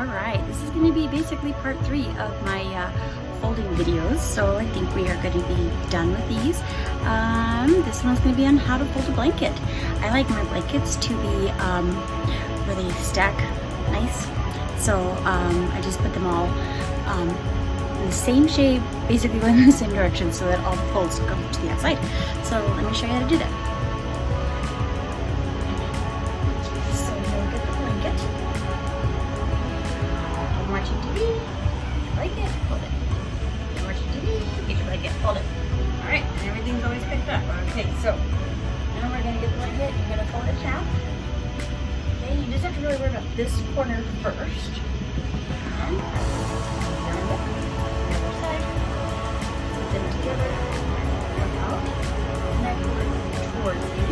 Alright, this is going to be basically part 3 of my folding videos, so I think we are going to be done with these. This one's going to be on how to fold a blanket. I like my blankets to be where they stack nice, so I just put them all in the same shape, basically going in the same direction so that all the folds go to the outside. So let me show you how to do that. So you'll get the blanket. I'm watching TV, blanket, hold it. I'm watching TV, get your blanket, hold it. Alright, and everything's always picked up. Okay, so now we're going to get the blanket, you're going to fold it in half. Okay, you just have to really worry about this corner first. And down the other side. Put them together, come out, connect towards me.